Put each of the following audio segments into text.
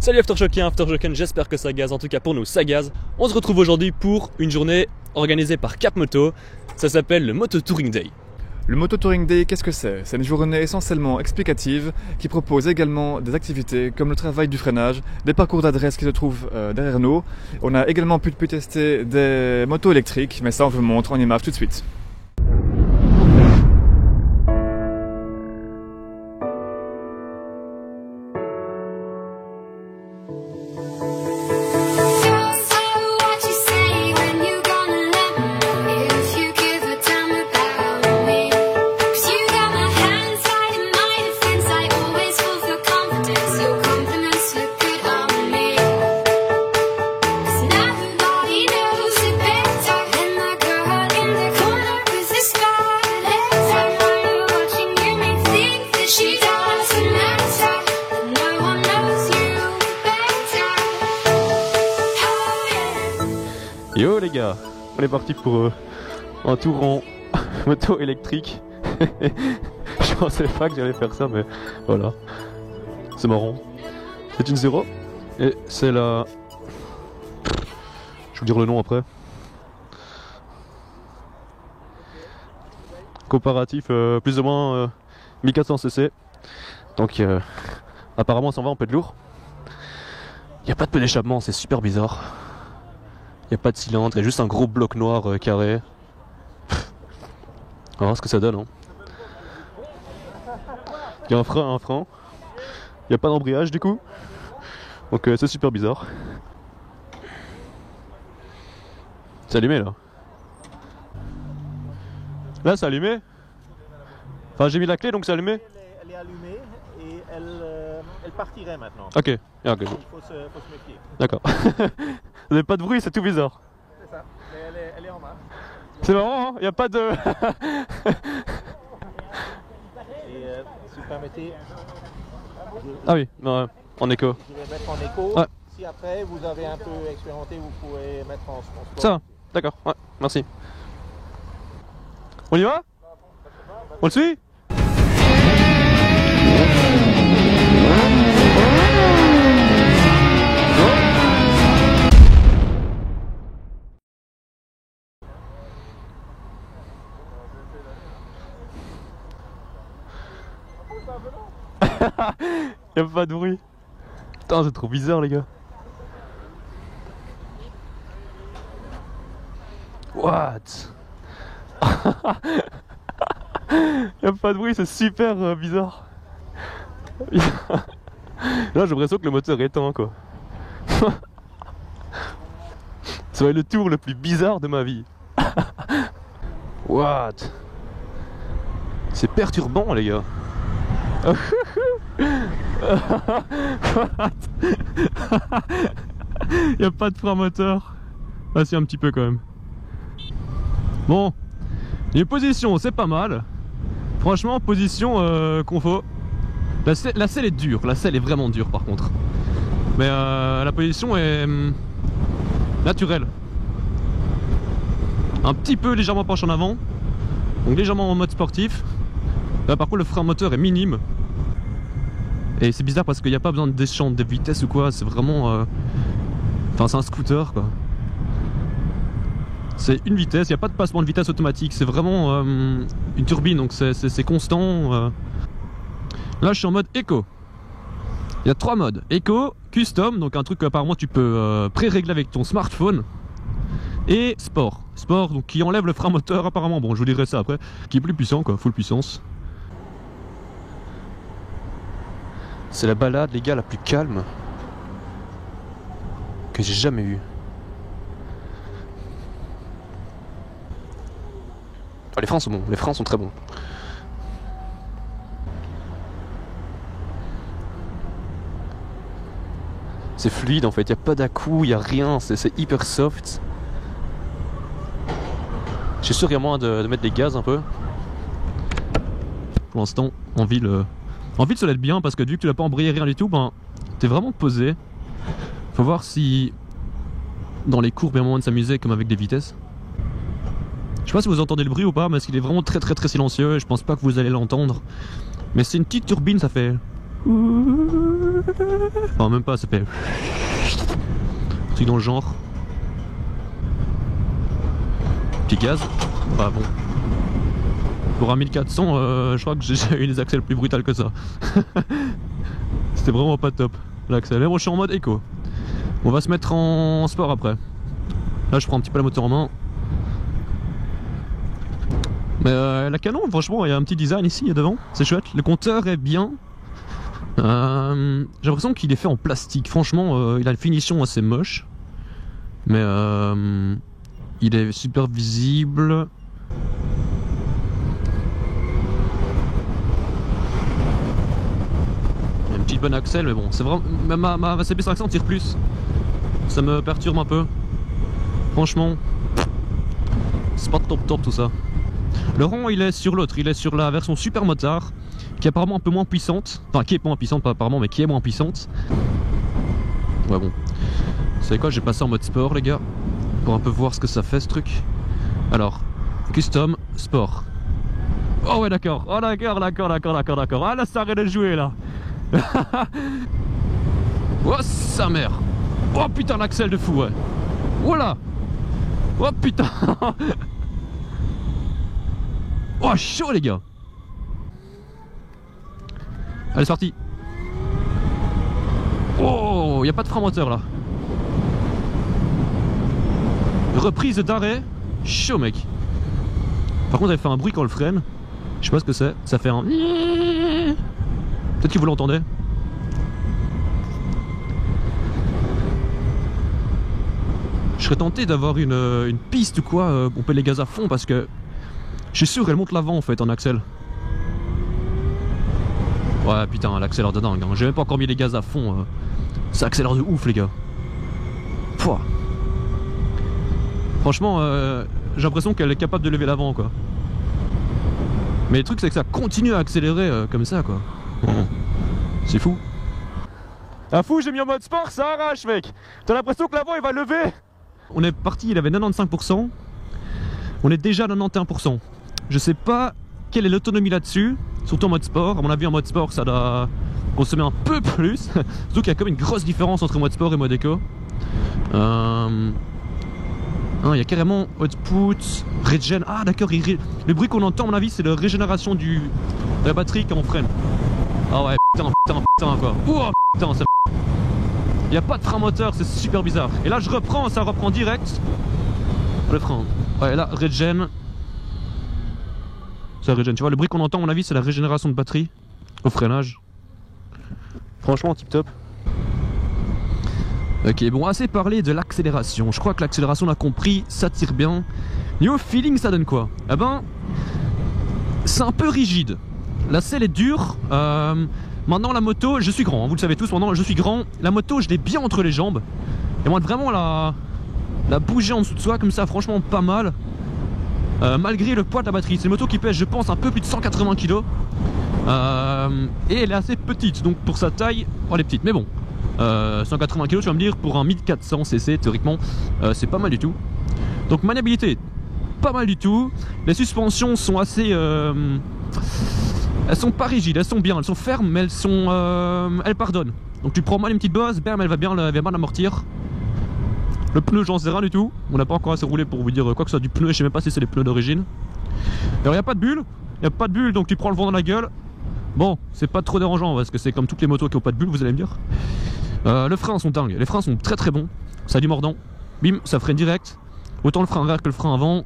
Salut Aftershockiens, j'espère que ça gaze, en tout cas pour nous ça gaze. On se retrouve aujourd'hui pour une journée organisée par Cap Moto, ça s'appelle le Moto Touring Day. Le Moto Touring Day, qu'est-ce que c'est? C'est une journée essentiellement explicative qui propose également des activités comme le travail du freinage, des parcours d'adresse qui se trouvent derrière nous. On a également pu tester des motos électriques, mais ça on vous montre en image tout de suite. Yo les gars, on est parti pour un tour en moto électrique. Je pensais pas que j'allais faire ça, mais voilà, c'est marrant. C'est une 0 et c'est la... Je vais vous dire le nom après. Comparatif plus ou moins 1400 cc. Donc apparemment ça va en peu de lourd. Il n'y a pas de peu d'échappement, c'est super bizarre. Il n'y a pas de cylindre, il y a juste un gros bloc noir carré. On va voir ce que ça donne. Hein. Il y a un frein. Il n'y a pas d'embrayage du coup. Donc c'est super bizarre. C'est allumé là. Là c'est allumé. Enfin j'ai mis la clé donc c'est allumé. Elle est allumée et elle partirait maintenant. Ok. Il faut se méfier. D'accord. Vous n'avez pas de bruit, c'est tout bizarre. C'est ça, mais elle est en marche. C'est marrant, hein, il n'y a pas de... Et si vous permettez, Ah oui, non, en écho. je vais mettre en écho. Ouais. Si après vous avez un peu expérimenté, vous pourrez mettre en sport. Ça va, d'accord, ouais, merci. On y va? On le suit? Y'a pas de bruit. Putain, c'est trop bizarre les gars. What? Y'a pas de bruit, c'est super bizarre. Là j'ai l'impression que le moteur est éteint quoi. Ça va être le tour le plus bizarre de ma vie. What? C'est perturbant les gars. Y'a pas de frein moteur. Ah si, un petit peu quand même. Bon, les positions c'est pas mal. Franchement position confo. La selle est dure, la selle est vraiment dure par contre. Mais la position est naturelle. Un petit peu légèrement penché en avant. Donc légèrement en mode sportif. Là par contre le frein moteur est minime. Et c'est bizarre parce qu'il n'y a pas besoin d'échange de vitesse ou quoi, c'est vraiment... Enfin c'est un scooter quoi. C'est une vitesse, il n'y a pas de passement de vitesse automatique, c'est vraiment une turbine donc c'est constant. Là je suis en mode Eco. Il y a 3 modes, Eco, Custom, donc un truc qu'apparemment tu peux pré-régler avec ton smartphone. Et Sport, donc qui enlève le frein moteur apparemment, bon je vous dirai ça après, qui est plus puissant quoi, full puissance. C'est la balade les gars la plus calme que j'ai jamais eue. Ah, les freins sont bons, les freins sont très bons. C'est fluide en fait, il n'y a pas d'à-coup, il n'y a rien, c'est hyper soft. Je suis sûr qu'il y a moyen de mettre des gaz un peu. Pour l'instant, en ville ça l'aide bien parce que vu que tu n'as pas embrayé rien du tout, ben t'es vraiment posé. Faut voir si dans les courbes il y a moyen de s'amuser comme avec des vitesses. Je sais pas si vous entendez le bruit ou pas, mais il est vraiment très silencieux et je pense pas que vous allez l'entendre. Mais c'est une petite turbine, ça fait... Enfin même pas, ça fait... Un truc dans le genre. Petit gaz. Ah bon. Pour un 1400, je crois que j'ai eu des accels plus brutales que ça. C'était vraiment pas top l'accel. Et bon, je suis en mode éco. On va se mettre en sport après. Là je prends un petit peu la moteur en main. Mais la canon, franchement, il y a un petit design ici devant, c'est chouette. Le compteur est bien. J'ai l'impression qu'il est fait en plastique. Franchement, il a une finition assez moche. Mais il est super visible. Il y a une petite bonne axle, mais bon, c'est vraiment. Ma CB500 tire plus. Ça me perturbe un peu. Franchement, c'est pas top tout ça. Le rang il est sur l'autre, il est sur la version super motard, qui est apparemment un peu moins puissante. Enfin, qui est moins puissante, pas apparemment, mais qui est moins puissante. Ouais, bon. Vous savez quoi, j'ai passé en mode sport, les gars, pour un peu voir ce que ça fait ce truc. Alors, custom, sport. Oh, ouais, d'accord. Oh, d'accord. Ah, là, ça arrête de jouer là. Oh, sa mère. Oh, putain, l'axel de fou, ouais. Voilà. Oh, putain. Oh, chaud les gars. Allez, c'est parti. Oh, y a pas de frein moteur là. Reprise d'arrêt. Chaud mec. Par contre elle fait un bruit quand elle freine. Je sais pas ce que c'est. Ça fait un... Peut-être que vous l'entendez. Je serais tenté d'avoir une piste ou quoi. On peut les gaz à fond parce que je suis sûr qu'elle monte l'avant en fait en axel. Ouais putain, elle accélère de dingue, hein. J'ai même pas encore mis les gaz à fond. Ça accélère de ouf les gars. Pouah. Franchement, j'ai l'impression qu'elle est capable de lever l'avant quoi. Mais le truc c'est que ça continue à accélérer comme ça quoi. C'est fou. Ah fou, j'ai mis en mode sport, ça arrache mec. T'as l'impression que l'avant il va lever. On est parti, il avait 95%. On est déjà à 91%. Je sais pas quelle est l'autonomie là-dessus, surtout en mode sport. À mon avis, en mode sport, ça doit consommer un peu plus. Surtout qu'il y a quand même une grosse différence entre mode sport et mode éco. Il y a carrément output, regen. Ah d'accord, le bruit qu'on entend, à mon avis, c'est la régénération de la batterie quand on freine. Ah ouais, putain quoi. Oh putain, ça... Il n'y a pas de frein moteur, c'est super bizarre. Et là, je reprends, ça reprend direct. Le frein. Ouais, là, regen. Ça régène. Tu vois, le bruit qu'on entend, à mon avis, c'est la régénération de batterie au freinage. Franchement, tip top. Ok, bon, assez parlé de l'accélération. Je crois que l'accélération, on a compris, ça tire bien. Niveau feeling, ça donne quoi? Eh ben, c'est un peu rigide. La selle est dure. Maintenant, la moto, je suis grand, hein, vous le savez tous, maintenant, je suis grand. La moto, je l'ai bien entre les jambes. Et moi, vraiment la bouger en dessous de soi, comme ça, franchement, pas mal. Malgré le poids de la batterie. C'est une moto qui pèse, je pense, un peu plus de 180 kg. Et elle est assez petite, donc pour sa taille, oh, elle est petite. Mais bon, 180 kg, tu vas me dire, pour un 1400 cc, théoriquement, c'est pas mal du tout. Donc, maniabilité, pas mal du tout. Les suspensions sont assez... elles sont pas rigides, elles sont bien, elles sont fermes, mais elles pardonnent. Donc tu prends mal une petite bosse, bam, elle va bien l'amortir. Le pneu, j'en sais rien du tout. On n'a pas encore assez roulé pour vous dire quoi que ce soit du pneu. Je sais même pas si c'est les pneus d'origine. Alors il n'y a pas de bulle. Il n'y a pas de bulle, donc tu prends le vent dans la gueule. Bon, c'est pas trop dérangeant parce que c'est comme toutes les motos qui n'ont pas de bulle, vous allez me dire. Les freins sont dingues. Les freins sont très très bons. Ça a du mordant. Bim, ça freine direct. Autant le frein arrière que le frein avant.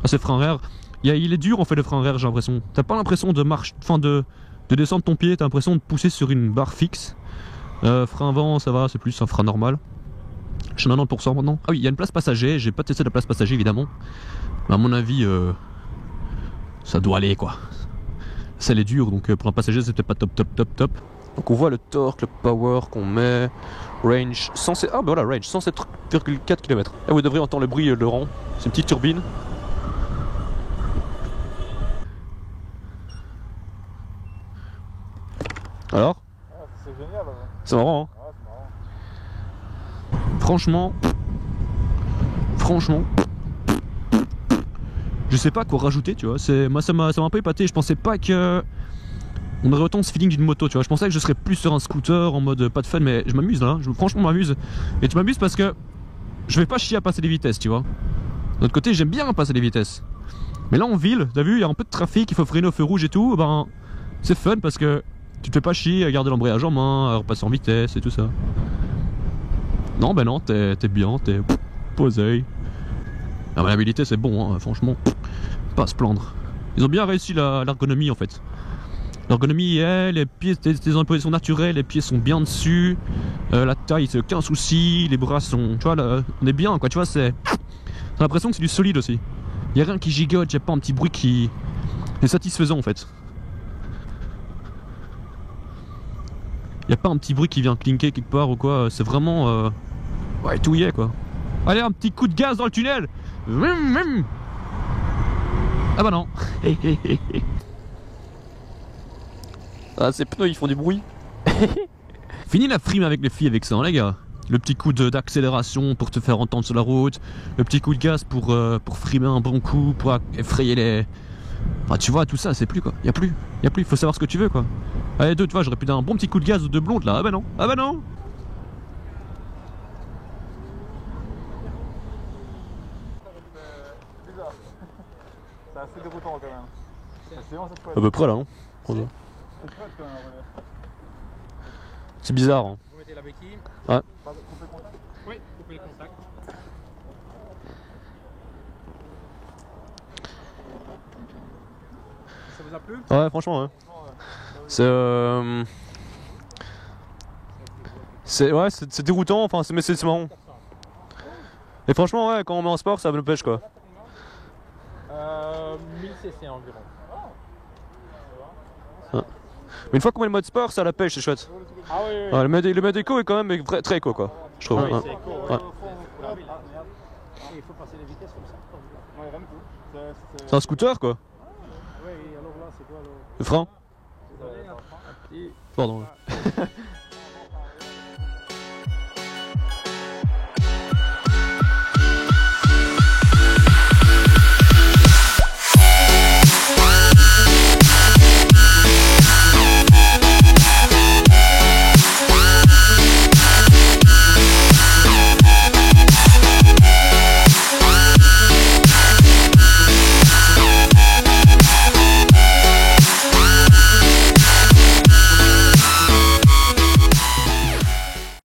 Ah, c'est le frein arrière. Il est dur en fait le frein arrière, j'ai l'impression. T'as pas l'impression de de descendre ton pied. T'as l'impression de pousser sur une barre fixe. Frein avant, ça va, c'est plus un frein normal. Je suis à 90% maintenant. Ah oui, il y a une place passager. J'ai pas testé la place passager évidemment. Mais à mon avis, ça doit aller quoi. Ça elle est dure, donc pour un passager c'est peut-être pas top. Donc on voit le torque, le power qu'on met. Range 107. Ah bah voilà, range 107,4 km. Et vous devrez entendre le bruit de rang. C'est une petite turbine. Alors C'est génial. Hein. C'est marrant hein. Ouais, c'est marrant. Franchement, je sais pas quoi rajouter, tu vois. Moi ça m'a un peu épaté. Je pensais pas que On aurait autant ce feeling d'une moto, tu vois. Je pensais que je serais plus sur un scooter en mode pas de fun, mais je m'amuse là. Franchement, je m'amuse. Et je m'amuse parce que je vais pas chier à passer les vitesses, tu vois. D'un autre côté, j'aime bien passer les vitesses. Mais là, en ville, t'as vu, il y a un peu de trafic, il faut freiner au feu rouge et tout. Ben, c'est fun parce que tu te fais pas chier à garder l'embrayage en main, à repasser en vitesse et tout ça. Non, ben non, t'es bien, t'es posé. La maniabilité, c'est bon, hein, franchement. Pas à se plaindre. Ils ont bien réussi l'ergonomie en fait. L'ergonomie est, les pieds, t'es en position naturelle, les pieds sont bien dessus, la taille c'est aucun souci, les bras sont, tu vois, là, on est bien quoi, tu vois, t'as l'impression que c'est du solide aussi. Y a rien qui gigote, y'a pas un petit bruit qui est satisfaisant en fait. Y a pas un petit bruit qui vient clinquer quelque part ou quoi, c'est vraiment, ouais, tout y est quoi. Allez, un petit coup de gaz dans le tunnel. Ah bah non. Ah, ces pneus ils font du bruit. Fini la frime avec les filles avec ça, hein, les gars. Le petit coup d'accélération pour te faire entendre sur la route. Le petit coup de gaz pour frimer un bon coup, pour effrayer les... Enfin, tu vois, tout ça, c'est plus quoi. Y a plus. Faut savoir ce que tu veux quoi. Allez, tu vois, j'aurais pu dar un bon petit coup de gaz de blonde là. Ah bah non. Ah bah non. Bizarre. C'est assez déroutant quand même. C'est vraiment cette fois. À peu près là, hein. C'est bizarre. Hein. Vous mettez la béquille. Ouais. Couper le contact. Oui, coupez le contact. Ça vous a plu? Ouais, franchement, ouais. C'est déroutant, enfin, mais c'est marrant. Et franchement, ouais, quand on met en sport, ça me pêche quoi. 1000 cc environ. Mais une fois qu'on met le mode sport, ça la pêche, c'est chouette. Ah oui, oui. Ouais, le mode éco est quand même très éco quoi, je trouve. Ah oui, Ouais. c'est éco. Ouais. Il faut passer les vitesses comme ça. Ouais, rien du tout. C'est un scooter quoi, Oui, alors là, c'est quoi le... le frein. Un petit... Pardon. Ouais.